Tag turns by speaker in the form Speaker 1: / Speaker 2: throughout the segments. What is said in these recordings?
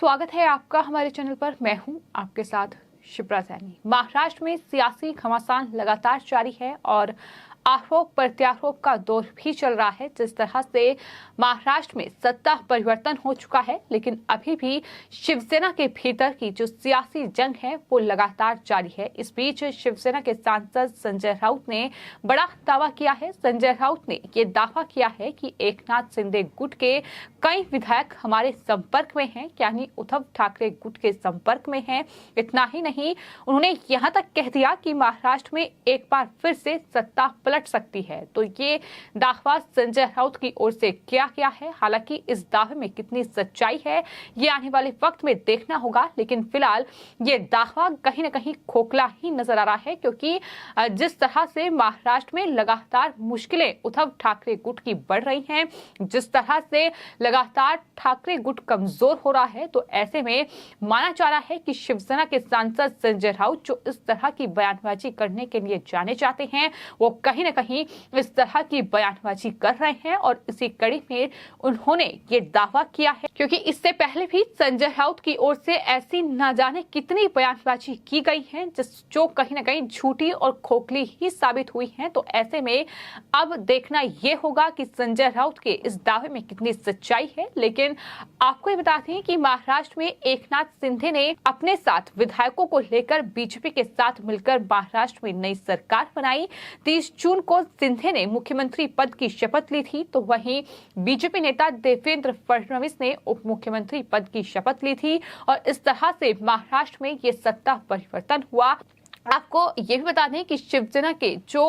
Speaker 1: स्वागत है आपका हमारे चैनल पर। मैं हूं आपके साथ शिप्रा सैनी। महाराष्ट्र में सियासी घमासान लगातार जारी है और आरोप प्रत्यारोप का दौर भी चल रहा है। जिस तरह से महाराष्ट्र में सत्ता परिवर्तन हो चुका है, लेकिन अभी भी शिवसेना के भीतर की जो सियासी जंग है वो लगातार जारी है। इस बीच शिवसेना के सांसद संजय राउत ने बड़ा दावा किया है। संजय राउत ने ये दावा किया है कि एकनाथ शिंदे गुट के कई विधायक हमारे संपर्क में हैं, यानी उद्धव ठाकरे गुट के संपर्क में हैं। इतना ही नहीं, उन्होंने यहाँ तक कह दिया कि महाराष्ट्र में एक बार फिर से सत्ता पलट सकती है। तो ये दावा संजय राउत की ओर से किया गया है। हालांकि इस दावे में कितनी सच्चाई है ये आने वाले वक्त में देखना होगा, लेकिन फिलहाल ये दावा कहीं ना कहीं खोखला ही नजर आ रहा है, क्योंकि जिस तरह से महाराष्ट्र में लगातार मुश्किलें उद्धव ठाकरे गुट की बढ़ रही हैं, जिस तरह से लगातार ठाकरे गुट कमजोर हो रहा है, तो ऐसे में माना जा रहा है कि शिवसेना के सांसद संजय राउत जो इस तरह की बयानबाजी करने के लिए जाने जाते हैं, वो कहीं न कहीं इस तरह की बयानबाजी कर रहे हैं। और इसी कड़ी में उन्होंने ये दावा किया है, क्योंकि इससे पहले भी संजय राउत की ओर से ऐसी न जाने कितनी बयानबाजी की गई है जो कहीं न कहीं झूठी और खोखली ही साबित हुई है। तो ऐसे में अब देखना ये होगा कि संजय राउत के इस दावे में कितनी सच्चाई है। लेकिन आपको ये बता दें कि महाराष्ट्र में एकनाथ शिंदे ने अपने साथ विधायकों को लेकर बीजेपी के साथ मिलकर महाराष्ट्र में नई सरकार बनाई। 30 जून को शिंदे ने मुख्यमंत्री पद की शपथ ली थी, तो वहीं बीजेपी नेता देवेंद्र फडणवीस ने उप मुख्यमंत्री पद की शपथ ली थी और इस तरह से महाराष्ट्र में ये सत्ता परिवर्तन हुआ। आपको ये भी बता दें कि शिवसेना के जो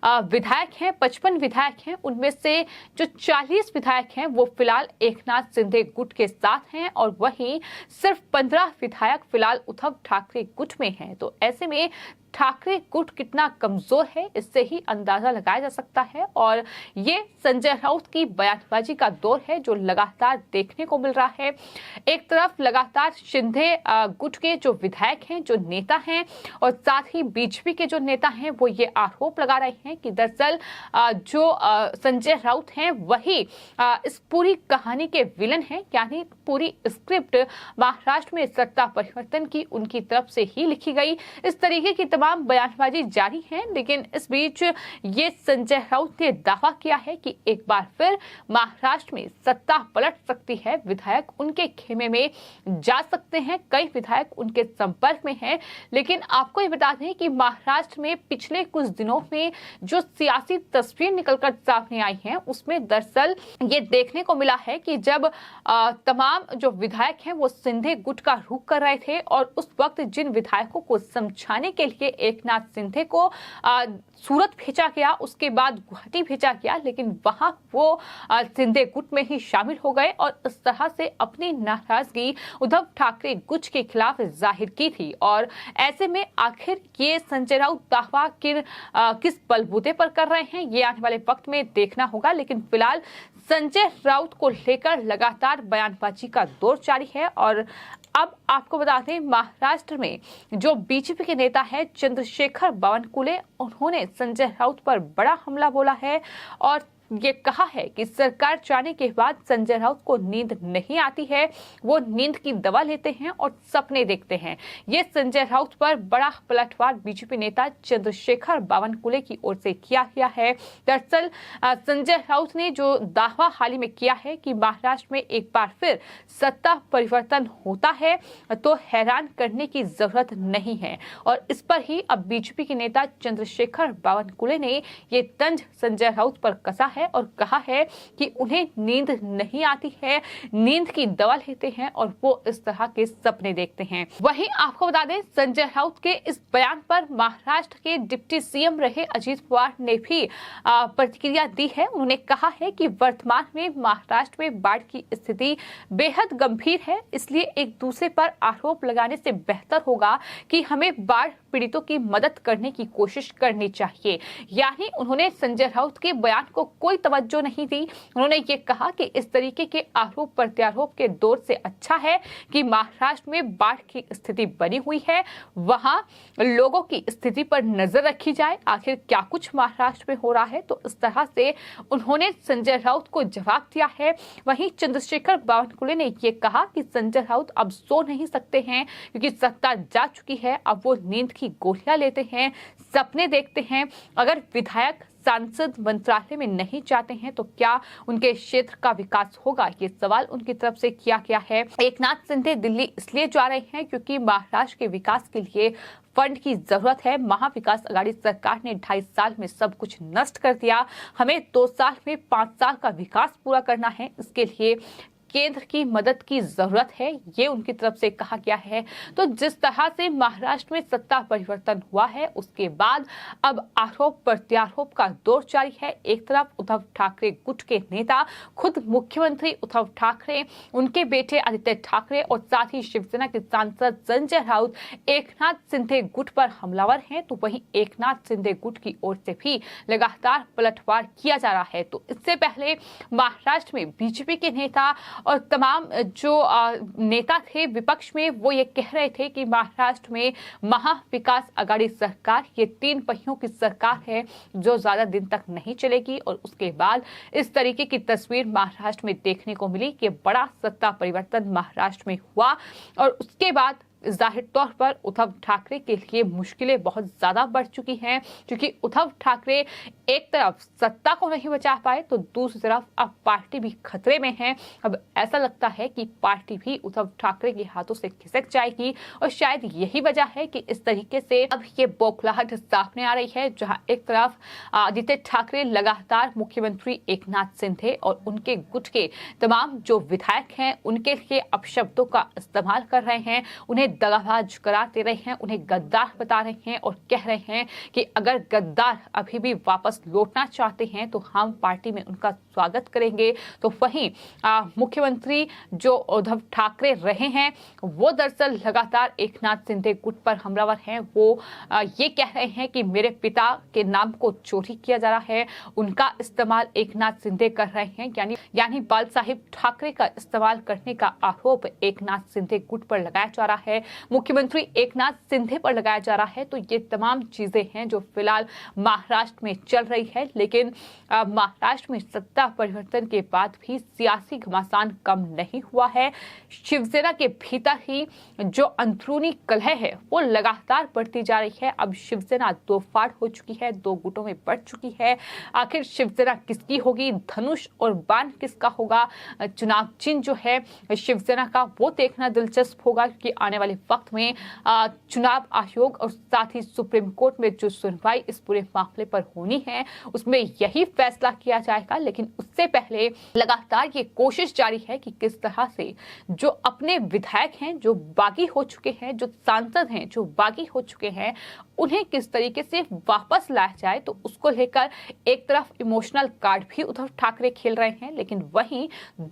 Speaker 1: विधायक हैं, 55 विधायक हैं, उनमें से जो 40 विधायक हैं वो फिलहाल एकनाथ शिंदे गुट के साथ हैं और वहीं सिर्फ 15 विधायक फिलहाल उद्धव ठाकरे गुट में हैं। तो ऐसे में ठाकरे गुट कितना कमजोर है इससे ही अंदाजा लगाया जा सकता है। और ये संजय राउत की बयानबाजी का दौर है जो लगातार देखने को मिल रहा है। एक तरफ लगातार शिंदे गुट के जो विधायक हैं, जो नेता हैं, और साथ ही बीजेपी के जो नेता हैं वो ये आरोप लगा रहे हैं कि दरअसल जो संजय राउत हैं वही इस पूरी कहानी के विलन हैं, यानी पूरी स्क्रिप्ट महाराष्ट्र में सत्ता परिवर्तन की उनकी तरफ से ही लिखी गई। इस तरीके की तमाम बयानबाजी जारी है। लेकिन इस बीच ये संजय राउत ने दावा किया है कि एक बार फिर महाराष्ट्र में सत्ता पलट सकती है, विधायक उनके खेमे में जा सकते हैं, कई विधायक उनके संपर्क में हैं। लेकिन आपको ये बता दें कि महाराष्ट्र में पिछले कुछ दिनों में जो सियासी तस्वीर निकलकर सामने आई है उसमें दरअसल ये देखने को मिला है कि जब तमाम जो विधायक हैं वो शिंदे गुट का रुख कर रहे थे और उस वक्त जिन विधायकों को समझाने के लिए एकनाथ शिंदे को सूरत भेजा गया, उसके बाद गुवाहाटी भेजा गया, लेकिन वहां वो शिंदे गुट में ही शामिल हो गए और इस तरह से अपनी नाराजगी उद्धव ठाकरे गुट के खिलाफ जाहिर की थी। और ऐसे में आखिर ये संजय राउत दावा किस बलबूते पर कर रहे हैं ये आने वाले वक्त में देखना होगा। लेकिन फिलहाल संजय राउत को लेकर लगातार बयानबाजी का दौर जारी है। और अब आपको बता दें, महाराष्ट्र में जो बीजेपी के नेता है चंद्रशेखर बावनकुले, उन्होंने संजय राउत पर बड़ा हमला बोला है और ये कहा है कि सरकार जाने के बाद संजय राउत को नींद नहीं आती है, वो नींद की दवा लेते हैं और सपने देखते हैं। ये संजय राउत पर बड़ा पलटवार बीजेपी नेता चंद्रशेखर बावनकुले की ओर से किया गया है। दरअसल संजय राउत ने जो दावा हाल ही में किया है कि महाराष्ट्र में एक बार फिर सत्ता परिवर्तन होता है तो हैरान करने की जरूरत नहीं है। और इस पर ही अब बीजेपी के नेता चंद्रशेखर बावनकुले ने ये तंज संजय राउत पर कसा है और कहा है कि उन्हें नींद नहीं आती है, नींद की दवा लेते हैं और वो इस तरह के सपने देखते हैं। वहीं आपको बता दें, संजय राउत के इस बयान पर महाराष्ट्र के डिप्टी सीएम रहे अजीत पवार ने भी प्रतिक्रिया दी है। उन्होंने कहा है कि वर्तमान में महाराष्ट्र में बाढ़ की स्थिति बेहद गंभीर है, इसलिए एक दूसरे पर आरोप लगाने से बेहतर होगा कि हमें बाढ़ पीड़ितों की मदद करने की कोशिश करनी चाहिए। यानी उन्होंने संजय राउत के बयान को कोई तवज्जो नहीं दी। उन्होंने ये कहा कि इस तरीके के आरोप प्रत्यारोप के दौर से अच्छा है कि महाराष्ट्र में बाढ़ की स्थिति बनी हुई है, वहां लोगों की स्थिति पर नजर रखी जाए, आखिर क्या कुछ महाराष्ट्र में हो रहा है। तो इस तरह से उन्होंने संजय राउत को जवाब दिया है। वहीं चंद्रशेखर बावनकुले ने यह कहा कि संजय राउत अब सो नहीं सकते हैं क्योंकि सत्ता जा चुकी है, अब वो नींद की गोलियां लेते हैं, सपने देखते हैं। अगर विधायक सांसद मंत्रालय में नहीं जाते हैं तो क्या उनके क्षेत्र का विकास होगा, ये सवाल उनकी तरफ से किया गया है। एकनाथ शिंदे दिल्ली इसलिए जा रहे हैं क्योंकि महाराष्ट्र के विकास के लिए फंड की जरूरत है। महाविकास आघाड़ी सरकार ने 2.5 साल में सब कुछ नष्ट कर दिया, हमें 2 साल में 5 साल का विकास पूरा करना है, इसके लिए केंद्र की मदद की जरूरत है, ये उनकी तरफ से कहा गया है। तो जिस तरह से महाराष्ट्र में सत्ता परिवर्तन हुआ है उसके बाद अब आरोप प्रत्यारोप का दौर जारी है। एक तरफ उद्धव ठाकरे गुट के नेता, खुद मुख्यमंत्री उद्धव ठाकरे, उनके बेटे आदित्य ठाकरे और साथ ही शिवसेना के सांसद संजय राउत एकनाथ शिंदे गुट पर हमलावर हैं, तो वहीं एकनाथ शिंदे गुट की ओर से भी लगातार पलटवार किया जा रहा है। तो इससे पहले महाराष्ट्र में बीजेपी के नेता और तमाम जो नेता थे विपक्ष में, वो ये कह रहे थे कि महाराष्ट्र में महाविकास आघाड़ी सरकार ये 3 पहियों की सरकार है जो ज्यादा दिन तक नहीं चलेगी। और उसके बाद इस तरीके की तस्वीर महाराष्ट्र में देखने को मिली कि बड़ा सत्ता परिवर्तन महाराष्ट्र में हुआ और उसके बाद जाहिर तौर पर उद्धव ठाकरे के लिए मुश्किलें बहुत ज्यादा बढ़ चुकी हैं, क्योंकि उद्धव ठाकरे एक तरफ सत्ता को नहीं बचा पाए तो दूसरी तरफ अब पार्टी भी खतरे में है। अब ऐसा लगता है कि पार्टी भी उद्धव ठाकरे के हाथों से खिसक जाएगी और शायद यही वजह है कि इस तरीके से अब ये बौखलाहट सामने आ रही है, जहां एक तरफ आदित्य ठाकरे लगातार मुख्यमंत्री एकनाथ शिंदे और उनके गुट के तमाम जो विधायक हैं उनके लिए अपशब्दों का इस्तेमाल कर रहे हैं, उन्हें दगाबाज करार दे रहे हैं, उन्हें गद्दार बता रहे हैं और कह रहे हैं कि अगर गद्दार अभी भी वापस लौटना चाहते हैं तो हम पार्टी में उनका स्वागत करेंगे। तो वहीं मुख्यमंत्री जो उद्धव ठाकरे रहे हैं वो दरअसल लगातार एकनाथ शिंदे गुट पर हमलावर हैं। वो ये कह रहे हैं कि मेरे पिता के नाम को चोरी किया जा रहा है, उनका इस्तेमाल एकनाथ शिंदे कर रहे हैं, यानी बाल साहिब ठाकरे का इस्तेमाल करने का आरोप एकनाथ शिंदे गुट पर लगाया जा रहा है, मुख्यमंत्री एकनाथ शिंदे पर लगाया जा रहा है। तो ये तमाम चीजें हैं जो फिलहाल महाराष्ट्र में चल रही है। लेकिन महाराष्ट्र में सत्ता परिवर्तन के बाद भी सियासी घमासान कम नहीं हुआ है। शिवसेना के भीतर ही जो अंदरूनी कलह है वो लगातार बढ़ती जा रही है। अब शिवसेना 2 फाड़ हो चुकी है, 2 गुटों में बढ़ चुकी है। आखिर शिवसेना किसकी होगी, धनुष और बाण किसका होगा, चुनाव चिन्ह जो है शिवसेना का वो देखना दिलचस्प होगा, क्योंकि आने वाले वक्त में चुनाव आयोग और साथ ही सुप्रीम कोर्ट में जो सुनवाई इस पूरे मामले पर होनी है उसमें यही फैसला किया जाएगा। लेकिन उससे पहले लगातार ये कोशिश जारी है कि किस तरह से जो अपने विधायक हैं जो बागी हो चुके हैं, जो सांसद हैं जो बागी हो चुके हैं, उन्हें किस तरीके से वापस लाया जाए। तो उसको लेकर एक तरफ इमोशनल कार्ड भी उद्धव ठाकरे खेल रहे हैं, लेकिन वहीं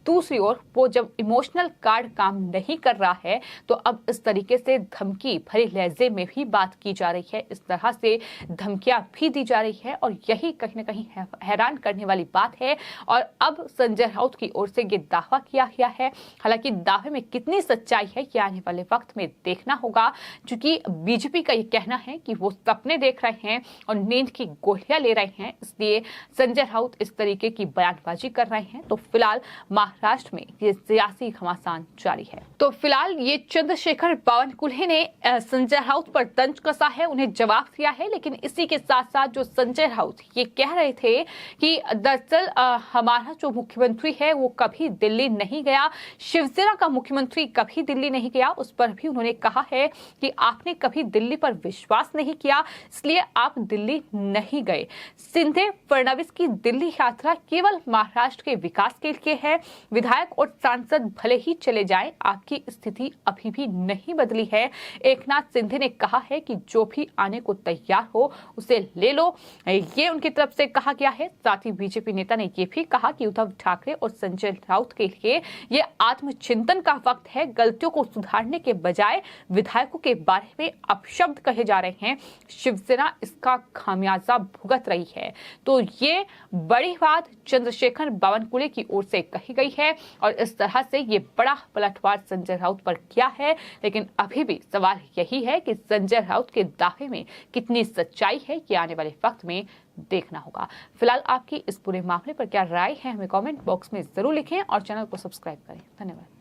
Speaker 1: दूसरी ओर वो जब इमोशनल कार्ड काम नहीं कर रहा है तो अब इस तरीके से धमकी भरे लहजे में भी बात की जा रही है, इस तरह से धमकियां भी दी जा रही है और यही कहीं न कहीं हैरान करने वाली बात है। और अब संजय राउत की ओर से ये दावा किया गया है, हालांकि दावे में कितनी सच्चाई है ये आने वाले वक्त में देखना होगा, क्योंकि बीजेपी का ये कहना है कि वो सपने देख रहे हैं और नींद की गोलियां ले रहे हैं, इसलिए संजय राउत इस तरीके की बयानबाजी कर रहे हैं। तो फिलहाल महाराष्ट्र में ये सियासी घमासान जारी है। तो फिलहाल ये चंद्रशेखर बावनकुले ने संजय राउत पर तंज कसा है, उन्हें जवाब दिया है। लेकिन इसी के साथ साथ जो संजय राउत ये कह रहे थे कि दरअसल हमारा जो मुख्यमंत्री है वो कभी दिल्ली नहीं गया, शिवसेना का मुख्यमंत्री कभी दिल्ली नहीं गया, उस पर भी उन्होंने कहा है कि आपने कभी दिल्ली पर विश्वास नहीं किया इसलिए आप दिल्ली नहीं गए। शिंदे फडणवीस की दिल्ली यात्रा केवल महाराष्ट्र के विकास के लिए है, विधायक और सांसद भले ही चले जाएं, आपकी स्थिति अभी भी नहीं नहीं बदली है। एकनाथ शिंदे ने कहा है कि जो भी आने को तैयार हो उसे ले लो, ये उनकी तरफ से कहा गया है। साथ ही बीजेपी नेता ने यह भी कहा कि उद्धव ठाकरे और संजय राउत के लिए ये आत्मचिंतन का वक्त है। गलतियों को सुधारने के बजाय विधायकों के बारे में अपशब्द कहे जा रहे हैं। शिवसेना इसका खामियाजा भुगत रही है। तो ये बड़ी बात चंद्रशेखर बावनकुले की ओर से कही गई है और इस तरह से ये बड़ा पलटवार संजय राउत पर किया है। लेकिन अभी भी सवाल यही है कि संजय राउत के दावे में कितनी सच्चाई है, ये आने वाले वक्त में देखना होगा। फिलहाल आपकी इस पूरे मामले पर क्या राय है, हमें कमेंट बॉक्स में जरूर लिखें और चैनल को सब्सक्राइब करें। धन्यवाद।